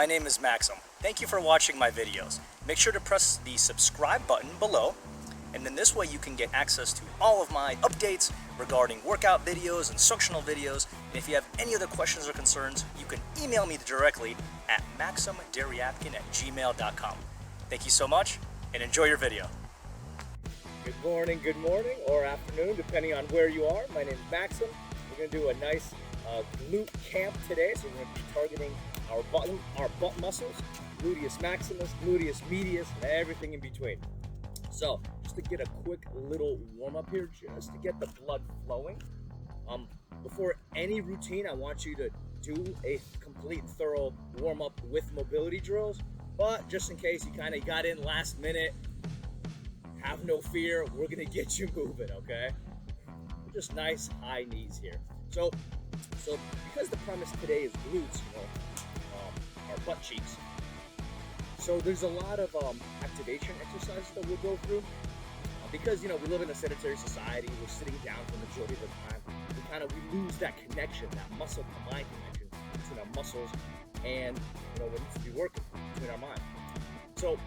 my name is Maxim. Thank you for watching my videos. Make sure to press the subscribe button below, and then this way you can get access to all of my updates regarding workout videos, instructional videos, and if you have any other questions or concerns, you can email me directly at maximderyapkin@gmail.com. Thank you so much, and enjoy your video. Good morning, or afternoon, depending on where you are. My name is Maxim. We're going to do a nice glute camp today, so we're going to be targeting our butt muscles, gluteus maximus, gluteus medius, and everything in between. So, just to get a quick little warm-up here, just to get the blood flowing. Before any routine, I want you to do a complete and thorough warm-up with mobility drills, but just in case you kind of got in last minute, have no fear, we're gonna get you moving, okay? Just nice high knees here. So because the premise today is glutes, our butt cheeks. So there's a lot of activation exercises that we'll go through. Because we live in a sedentary society, we're sitting down for the majority of the time. We lose that connection, that muscle-to-mind connection between our muscles and what needs to be working between our mind. So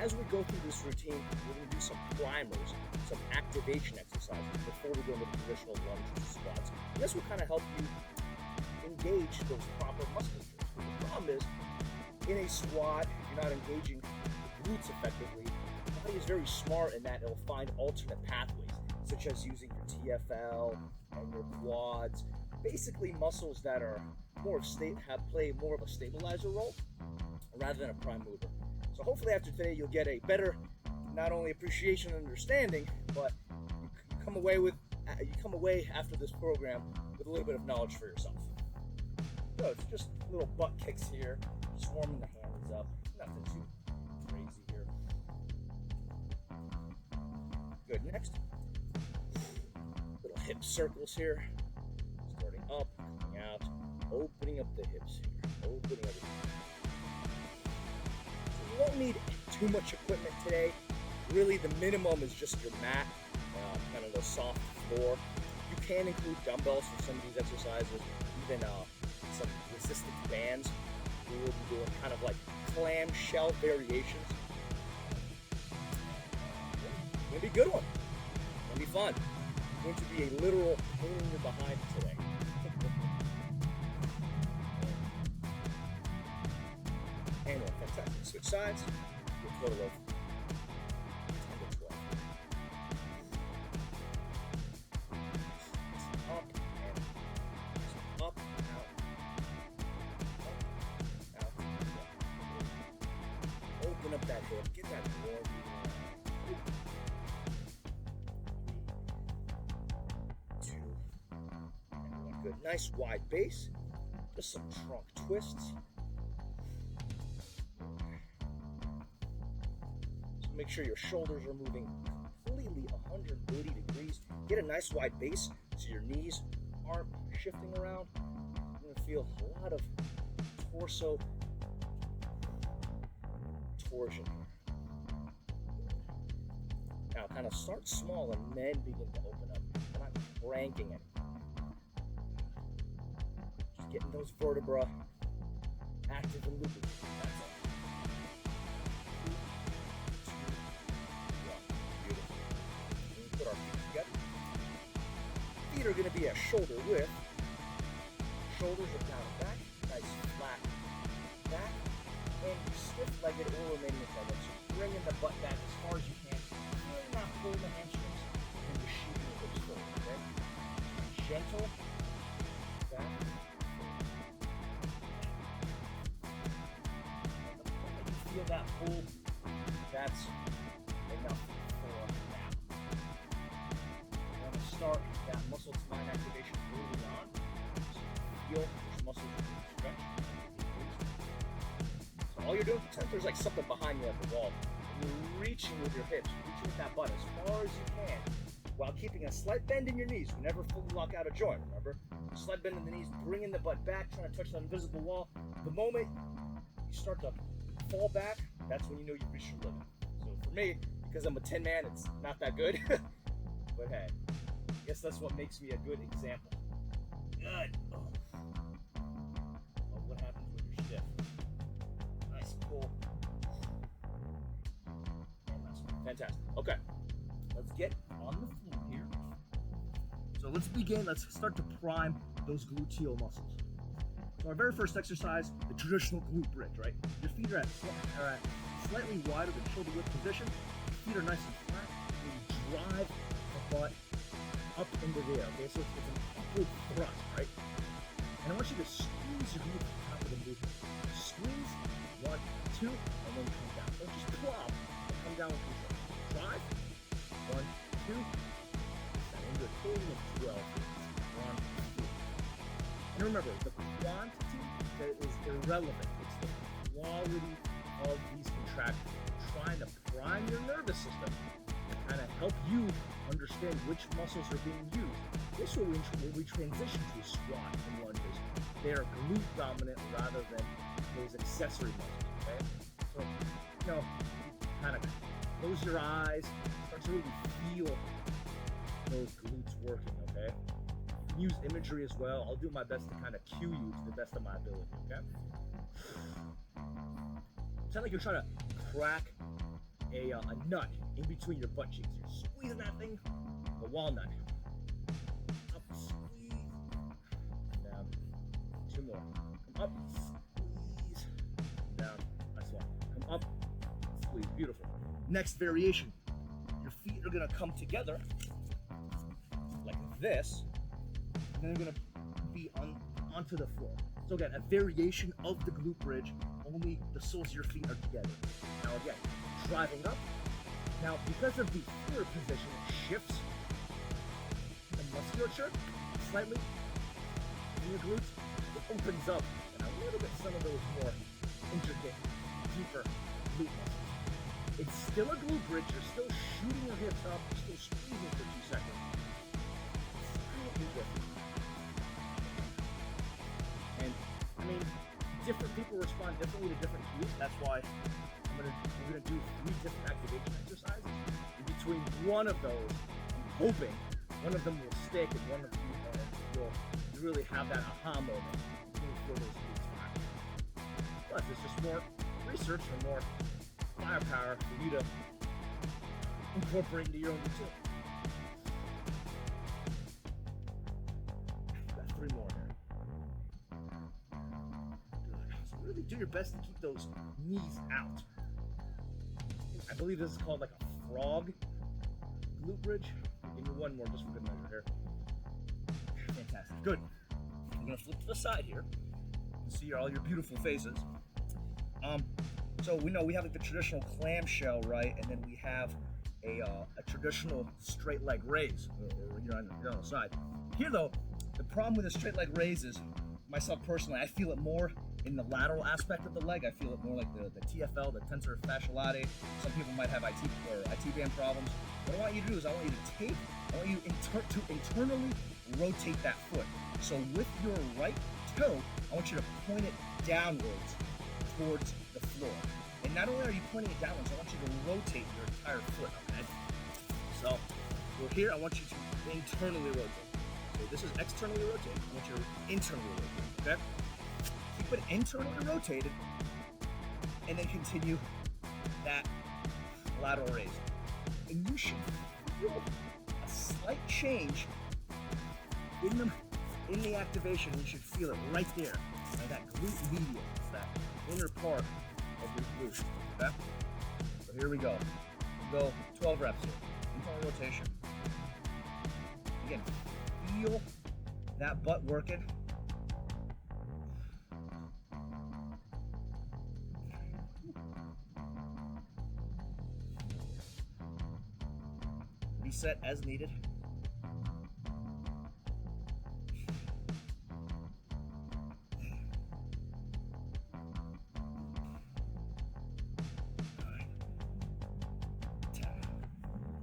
as we go through this routine, we're going to do some primers, some activation exercises before we go into the traditional lunges and squats. And this will kind of help you engage those proper muscles. The problem is, in a squat, you're not engaging the glutes effectively. The body is very smart in that it'll find alternate pathways, such as using your TFL and your quads, basically muscles that are play more of a stabilizer role rather than a prime mover. So hopefully after today you'll get a better, not only appreciation and understanding, but you come away after this program with a little bit of knowledge for yourself. So it's just little butt kicks here, just warming the hands up, nothing too crazy here. Good, next. Little hip circles here, starting up, coming out, opening up the hips here, opening up the hips. You won't need too much equipment today. Really, the minimum is just your mat, kind of a soft floor. You can include dumbbells for some of these exercises, even some resistance bands. We will be doing kind of like clamshell variations. It's going to be a good one. It's going to be fun. It's going to be a literal pain in your behind today. And fantastic. Switch sides. Your total of 10 to 12. Up and up, out. Up, out. Open up that hip. Get that warm. 2 and 1. Good. Nice wide base. Just some trunk twists. Make sure your shoulders are moving completely 180 degrees. Get a nice wide base so your knees aren't shifting around. You're going to feel a lot of torso torsion. Now kind of start small and then begin to open up. We're not cranking it. Just getting those vertebrae active and looping. That's all. Put our feet together. Feet are going to be at shoulder width. Shoulders are down and back. Nice flat back. And stiff-legged or remaining in that. So bringing the butt back as far as you can. Really not pulling the hamstrings and just shooting the hips forward. Okay? Gentle back. And the moment you feel that pull, that's enough for now. Start that muscle to mind activation early on. So feel which muscles are being stretched. So all you're doing, pretend there's like something behind you at the wall. And you're reaching with your hips, reaching with that butt as far as you can, while keeping a slight bend in your knees. You never fully lock out a joint, remember? Slight bend in the knees, bringing the butt back, trying to touch that invisible wall. The moment you start to fall back, that's when you know you've reached your limit. So for me, because I'm a 10-man, it's not that good. But hey, I guess that's what makes me a good example. Good. Oh, what happens when you're stiff? Fantastic. Okay, let's get on the floor here. So let's begin. Let's start to prime those gluteal muscles. So our very first exercise, the traditional glute bridge, right? Your feet are at slightly wider than shoulder width position. Your feet are nice and flat. And you drive the butt up into the air. Okay, so it's an upward thrust, right? And I want you to squeeze your glute at the top of the movement. Squeeze, 1, 2, and then come down. Don't just plop, but come down with control. Drive, 1, 2, and you're total of 12. 1, 2. And remember, the quantity is irrelevant. It's the quality of these contractions. We're trying to prime your nervous system and kind of help you understand which muscles are being used. This will when we transition to a squat and lunges. They are glute dominant rather than those accessory muscles, okay? So, kind of close your eyes, start to really feel those glutes working, okay? Use imagery as well. I'll do my best to kind of cue you to the best of my ability, okay? Sound like you're trying to crack a nut in between your butt cheeks. You're squeezing that thing, a walnut. Up, squeeze, down. 2 more. Come up, squeeze, down. Nice one. Come up, squeeze. Beautiful. Next variation. Your feet are gonna come together like this, and then they're gonna be onto the floor. So again, a variation of the glute bridge, only the soles of your feet are together. Now again, driving up. Now, because of the forward position, it shifts the musculature slightly in your glutes. It opens up and a little bit some of those more intricate, deeper glute muscles. It's still a glute bridge. You're still shooting your hips up. You're still squeezing for 2 seconds. It's slightly different. And I mean, different people respond differently to different cues. That's why we're gonna do 3 different activation exercises. In between one of those, I'm hoping one of them will stick and one of them will really have that aha moment for those glutes fire. Plus, it's just more research and more firepower for you to incorporate into your own routine. Got 3 more here. Good. So really do your best to keep those knees out. I believe this is called like a frog glute bridge. Give me 1 more just for good measure here. Fantastic. Good. I'm gonna flip to the side here. You can see all your beautiful faces. So we know we have like the traditional clamshell, right? And then we have a traditional straight leg raise, or you're on the side. Here though, the problem with the straight leg raise is, myself personally, I feel it more in the lateral aspect of the leg. I feel it more like the TFL, the tensor fasciae latae. Some people might have IT band problems. What I want you to do is I want you to internally rotate that foot. So with your right toe, I want you to point it downwards towards the floor. And not only are you pointing it downwards, I want you to rotate your entire foot, okay? So we're here, I want you to internally rotate. So this is externally rotated, I want you to internally rotate, okay? Keep it internally rotated, and then continue that lateral raise. And you should feel a slight change in the activation. You should feel it right there, like that glute medial. It's that inner part of your glute. Okay? So here we go. We'll go 12 reps here. Internal rotation. Again, feel that butt working. Reset as needed.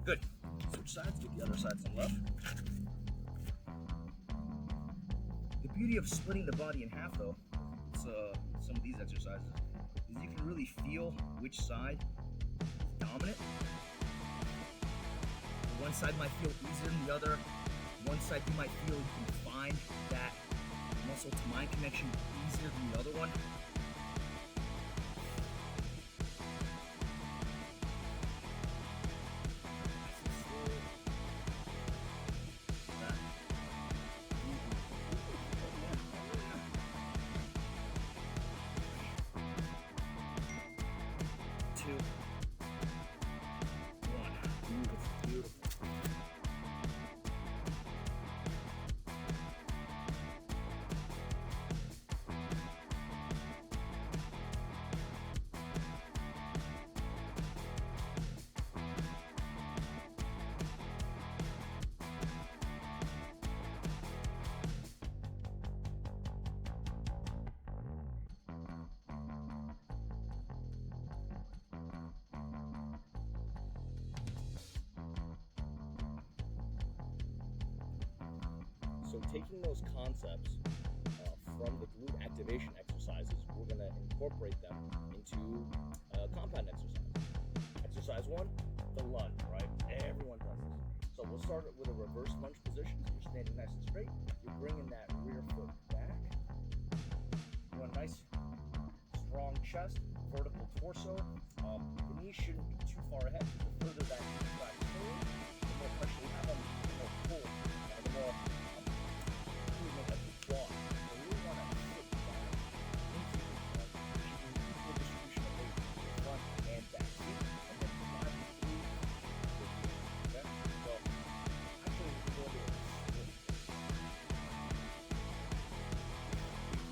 Good. Switch sides, get the other side some love. The beauty of splitting the body in half, though, some of these exercises, is you can really feel which side is dominant. One side might feel easier than the other. One side you might feel you can find that muscle to mind connection easier than the other one. 2, 1. Beautiful, beautiful. So taking those concepts from the glute activation exercises, we're going to incorporate them into compound exercise. Exercise 1, the lunge, right? Everyone does this. So we'll start it with a reverse lunge position. So you're standing nice and straight. You're bringing that rear foot back. You want a nice, strong chest, vertical torso. The knees shouldn't be too far ahead. The further that you try to pull, the more pressure you have on the more pull, the more movement of the quad. So we want to sit down into the quad, equal distribution of weight front and back. And then slide through the knee. Okay? So actually we can go to a split.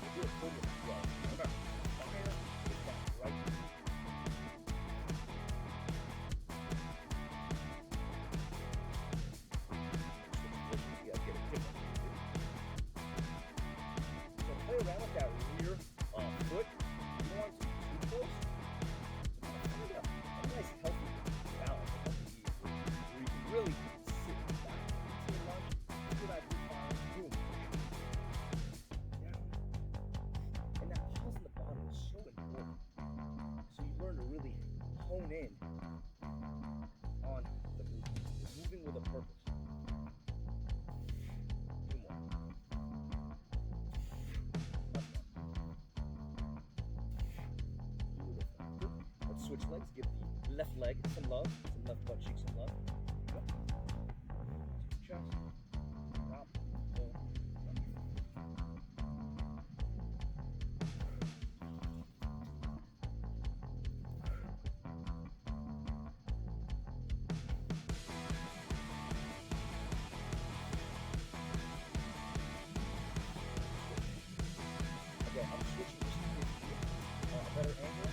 We do a full as well. Remember, fire with that right knee. Play around with that rear foot. You don't want it to be too close. So kind of find a nice healthy balance, a healthy ease, where you can really sit back into the lunge, feel that glute fire, boom, down. And that pause in the bottom is so important. So you learn to really hone in on the movement. You're moving with a purpose. Switch legs, give the left leg some love, some left butt cheek some love. Yep. Chest, drop, pull, Okay, I'm switching just to give you a better angle.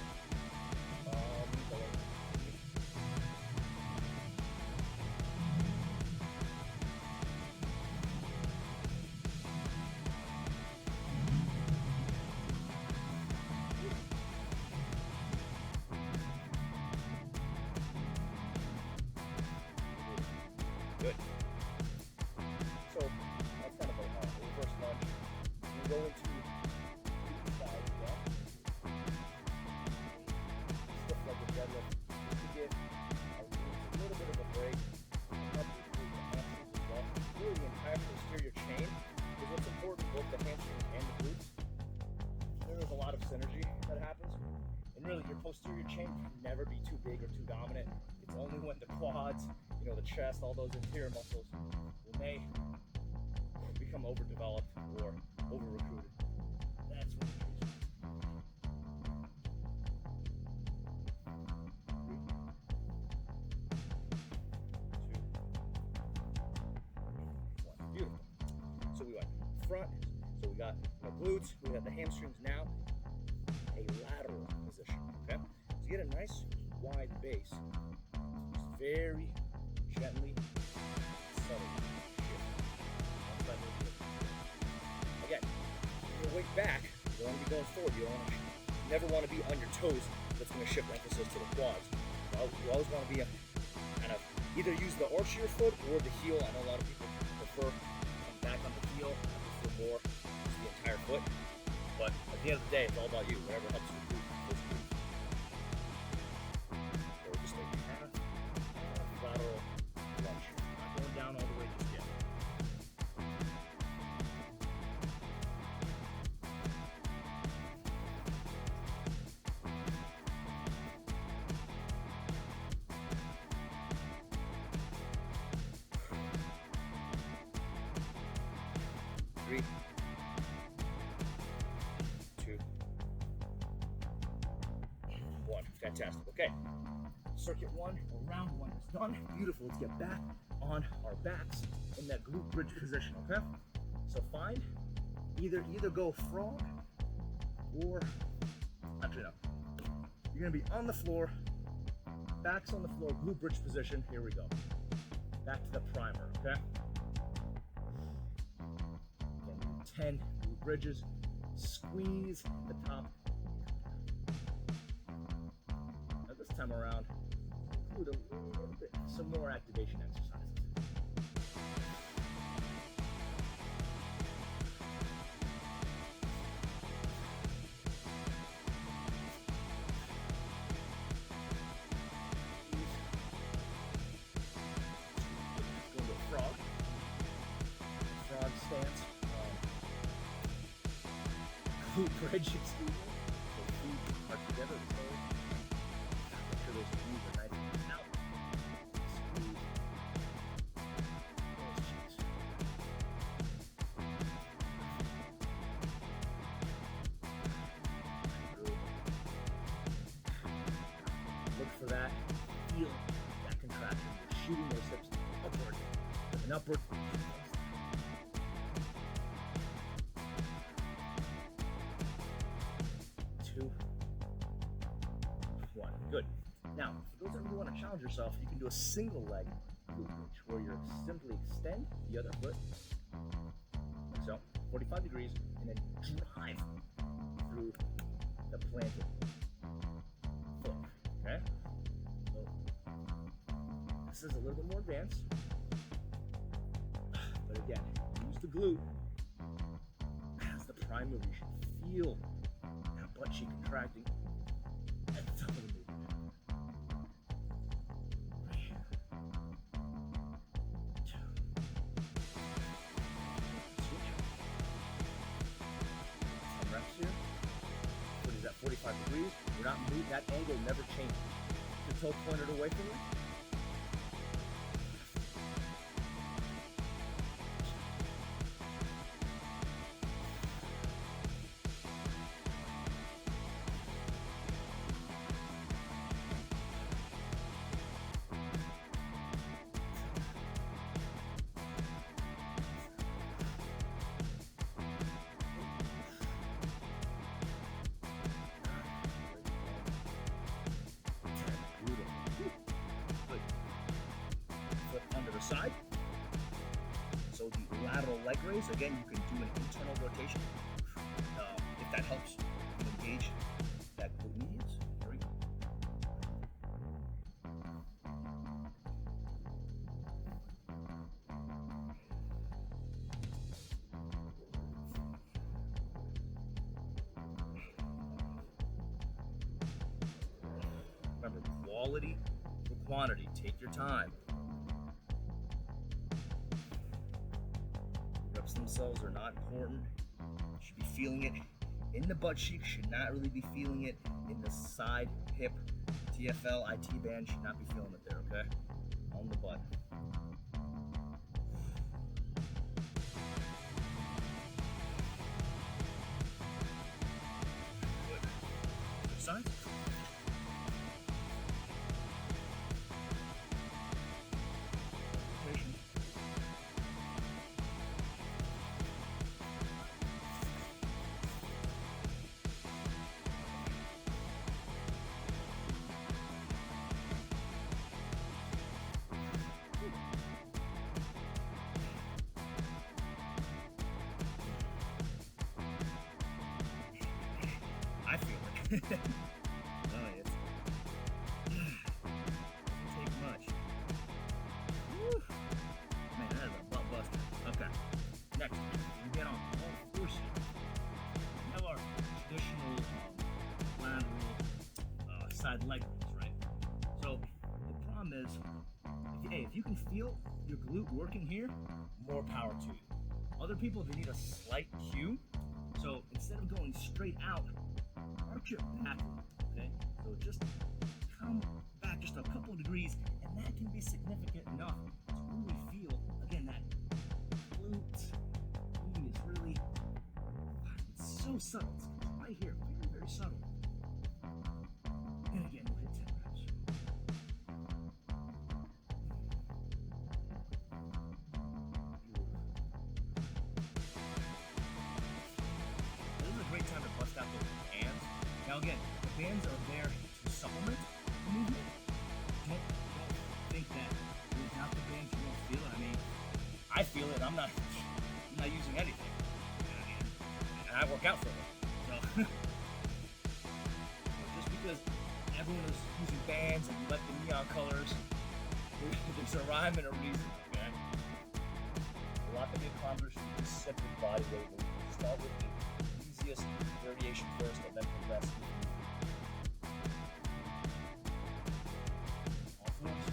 Good. So that's kind of a reverse lunge. We go into the side as well. Stiff like a deadlift, just to give our glutes a little bit of a break. Help you through the hamstrings as well. Really the entire posterior chain is what's important, both the hamstrings and the glutes. There is a lot of synergy that happens. And really your posterior chain can never be too big or too dominant. It's only when the quads, the chest, all those interior muscles, when they become overdeveloped or over-recruited, that's when the trees. 3, 2, 1. Beautiful. So we went front, so we got the glutes, we got the hamstrings now, a lateral position, okay? So you get a nice wide base, just very gently, subtly shift. Again, when your weight back, you don't want to be going forward. You never want to be on your toes. That's going to shift emphasis to the quads. You always want to be kind of either use the arch of your foot or the heel. I know a lot of people prefer to come back on the heel. I prefer more the entire foot. But at the end of the day, it's all about you. Whatever helps you move. So just like half lateral lunge. Not going down all the way just yet. Three, 2, one. Fantastic. Okay. Circuit one or round one is done. Beautiful. Let's get back on our backs in that glute bridge position, okay? So find either go frog or, actually no. You're gonna be on the floor, backs on the floor, glute bridge position. Here we go. Back to the primer, okay? Again, 10 glute bridges. Squeeze the top. Now this time around, include a little bit, some more activation exercises. Go to frog. Frog stance. Glute bridge, excuse me. So feet are together, toes. Make sure those knees are nice and out. Squeeze those cheeks. Look for that. Feel that contraction. You're shooting those hips upward with an upward. 2, 1. Good. Now, for those that really want to challenge yourself, you can do a single leg glute bridge where you simply extend the other foot, like so, 45 degrees, and then drive through the planted foot. Okay? So, this is a little bit more advanced, but again, use the glute as the prime move. You should feel that butt cheek contracting at the top of the movement. 3, 2. Switch. 10 reps here. Foot is at 45 degrees. We're not moving. That angle never changes. The toe pointed away from you. Foot under the side. So the lateral leg raise, again, you can do an internal rotation. If that helps you engage that glute medius. Here we go. Remember, quality for quantity. Take your time. Reps themselves are not important. You should be feeling it in the butt cheek. Should not really be feeling it in the side hip. TFL, IT band should not be feeling it there, okay? On the butt. Good. Side. I feel it. Oh, it doesn't take much. Woo. Man, that is a butt buster. Okay. Next, we get on all fours here. We have our traditional lateral side leg raise, right? So the problem is, if you can feel your glute working here, more power to you. Other people, they need a slight cue. So instead of going straight out, arch it backward, okay? So just come back just a couple of degrees, and that can be significant enough to really feel, again, that glute is really, it's so subtle. It's right here, very, very subtle. And Now again, the bands are there to supplement the movement. Don't think that without the bands you won't feel it. I mean, I feel it. I'm not using anything. And I work out for it. So just because everyone is using bands and you let the neon colors, there's a rhyme and a reason, okay? A lot can be accomplished with this simple body weight. We'll start with the easiest variation first and then progress with the all fours.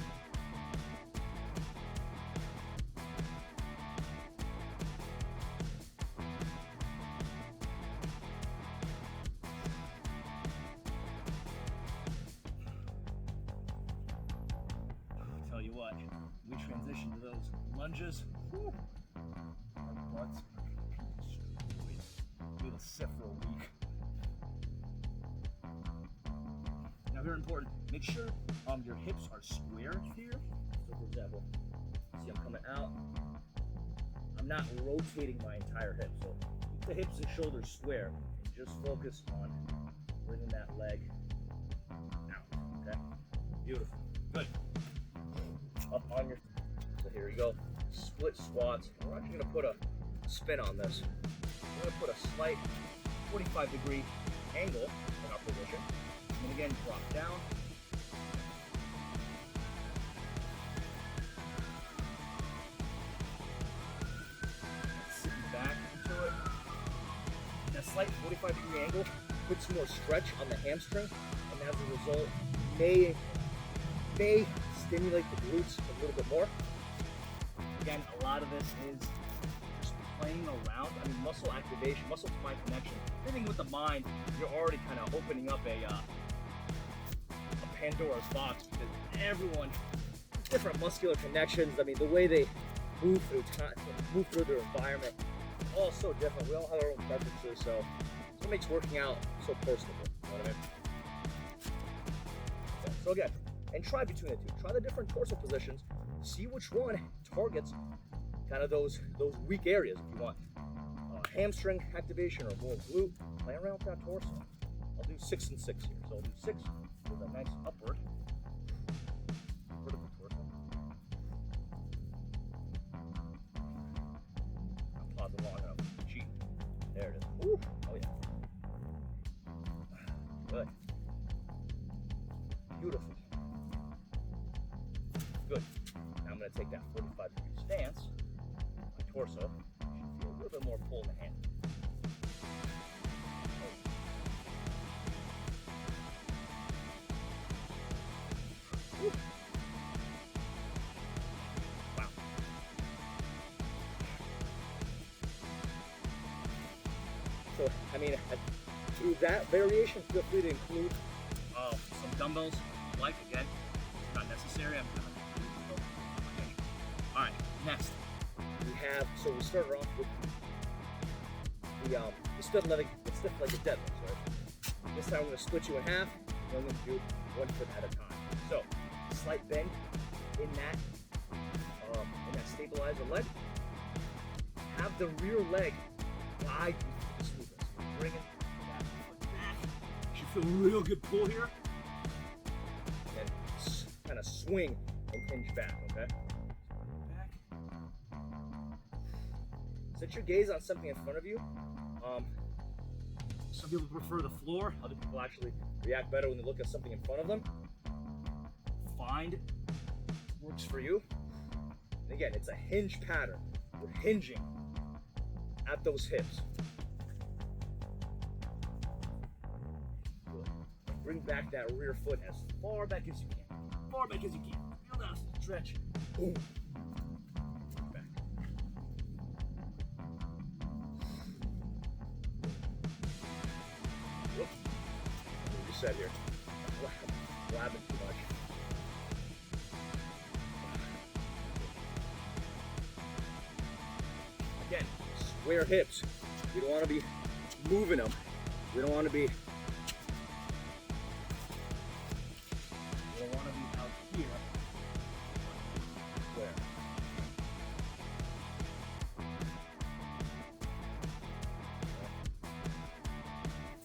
Tell you what, we transition to those lunges. Whew, our butts are destroyed. We'll sit for a week. Now, very important, make sure your hips are square here. So, for example, see I'm coming out. I'm not rotating my entire hip. So, keep the hips and shoulders square and just focus on bringing that leg out. Okay? Beautiful. Good. Up on your, so here we go, split squats. We're actually going to put a spin on this. We're going to put a slight 45-degree angle in our position, and again drop down. Sitting back into it. That slight 45-degree angle puts more stretch on the hamstring, and as a result may stimulate the glutes a little bit more. Again, a lot of this is just playing around. I mean, muscle activation, muscle to mind connection. Everything with the mind, you're already kind of opening up a Pandora's box, because everyone, different muscular connections. I mean, the way they move through time, move through their environment, all so different. We all have our own preferences, so it's what makes working out so personable. You know what I mean? Okay, so again. And try between the two. Try the different torso positions. See which one targets kind of those weak areas. If you want hamstring activation or more glute, play around with that torso. I'll do 6 and 6 here. So I'll do 6 with a nice upward vertical torso. I'm pausing long enough. Cheat. There it is. Ooh. Oh yeah. Good. Beautiful. Good. Now I'm going to take that 45-degree stance. My torso should feel a little bit more pull in the hand. Oh. Wow. So, I mean, through that variation, feel free to include some dumbbells. Like, again, it's not necessary. I'm going to. All right, next we have, so we started off with the stiff leg deadlift, right? This time I'm going to split you in half, and I'm going to do 1 foot at a time. So, slight bend in that stabilizer leg. Have the rear leg glide you through the smoothness. Bring it that foot back. You should feel a real good pull here. And kind of swing and hinge back, okay? Set your gaze on something in front of you. Some people prefer the floor. Other people actually react better when they look at something in front of them. Find what works for you. And again, it's a hinge pattern. We're hinging at those hips. Good. Bring back that rear foot as far back as you can. Far back as you can. Feel that stretch. Boom. Reset here. Blabbing too much. Again, square hips. We don't want to be moving them. We don't want to be. We don't want to be out here. Square.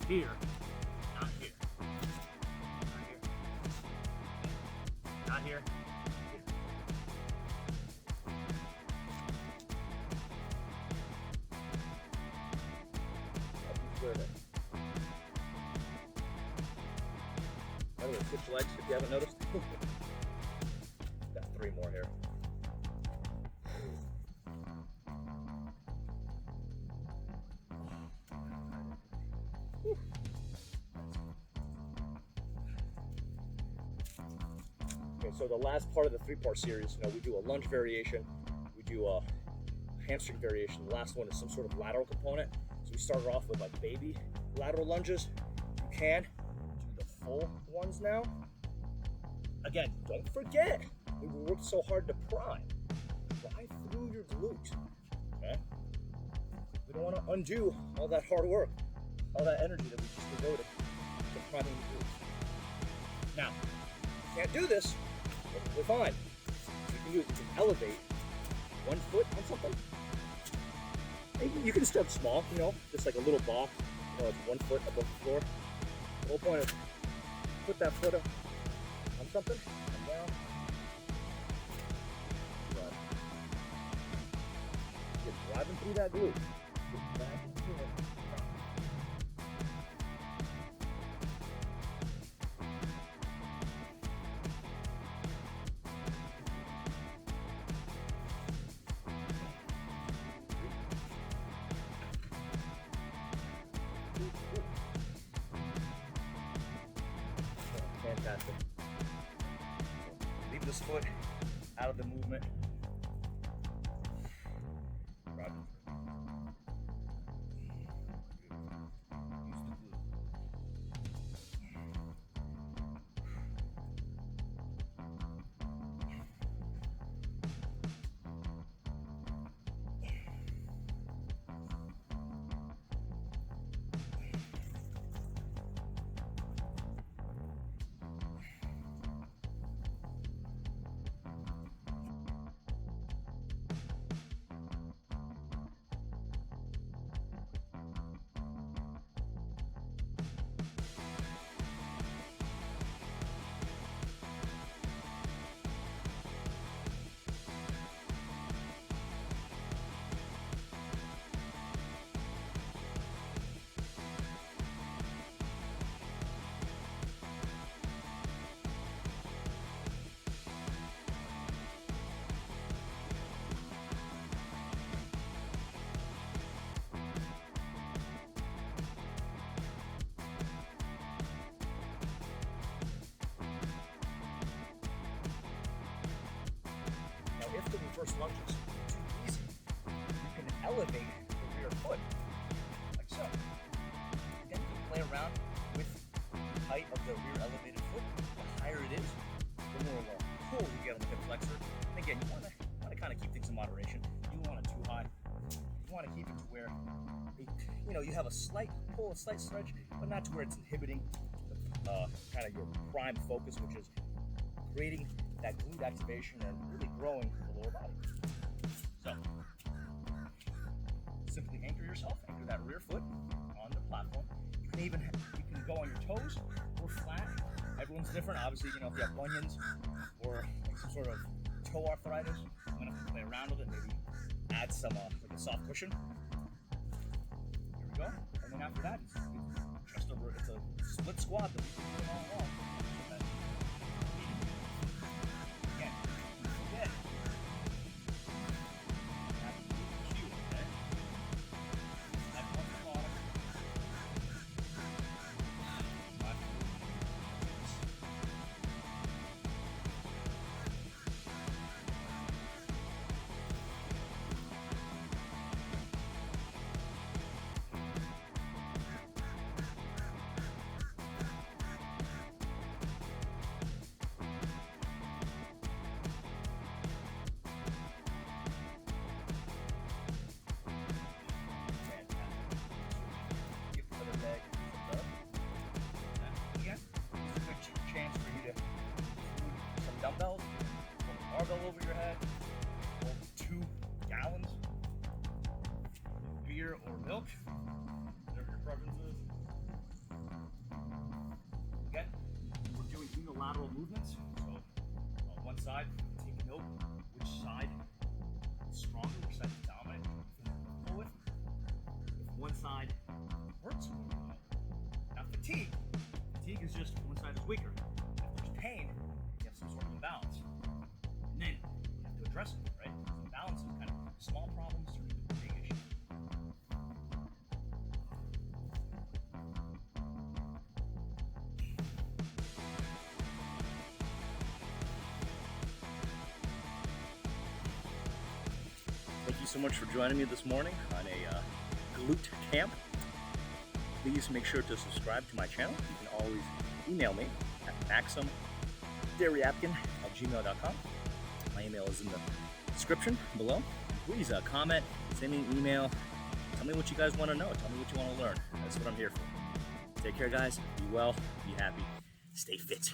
Here, not here. here. By the way, switch legs if you haven't noticed. Got 3 more here. Okay, so the last part of the 3-part series, we do a lunge variation, we do a hamstring variation. The last one is some sort of lateral component. So we started off with like baby lateral lunges. You can do the full ones now. Again, don't forget, we worked so hard to prime. Drive through your glute, okay? We don't want to undo all that hard work, all that energy that we just devoted to priming the glutes. Now, can't do this, perfectly fine. What you can do is you can elevate 1 foot on something. You can start small, just like a little box. It's 1 foot above the floor. The whole point is put that foot up on something, and down. But you're driving through that glute. Get back into it. Fantastic. Leave this foot out of the movement. Right. Use the glute. If the reverse lunge is too easy, you can elevate the rear foot, like so. Again, you can play around with the height of the rear elevated foot. The higher it is, the more pull you get on the hip flexor. And again, you want to kind of keep things in moderation. You don't want it too high. You want to keep it to where you have a slight pull, a slight stretch, but not to where it's inhibiting kind of your prime focus, which is creating that glute activation and really growing the lower body. So, simply anchor yourself, anchor that rear foot on the platform. You can go on your toes or flat. Everyone's different. Obviously, if you have bunions or like some sort of toe arthritis, I'm gonna have to play around with it. Maybe add some like a soft cushion. Here we go. And then after that, it's just it's a split squat that we can do all along. Dumbbells, hold a barbell over your head, hold 2 gallons of beer or milk, whatever your preference is. Again, we're doing unilateral movements, so side, take note which side is stronger, which side is dominant. Go with. If one side hurts more than the other. Now fatigue. Fatigue is just one side is weaker. If there's pain, you have some sort of imbalance. And then you have to address it, right? Imbalance is kind of small problems turn into big issues. Thank you so much for joining me this morning on a glute camp. Please make sure to subscribe to my channel. You can always email me at maximderryapkin@gmail.com. My email is in the description below. Please comment, send me an email. Tell me what you guys want to know. Tell me what you want to learn. That's what I'm here for. Take care, guys. Be well. Be happy. Stay fit.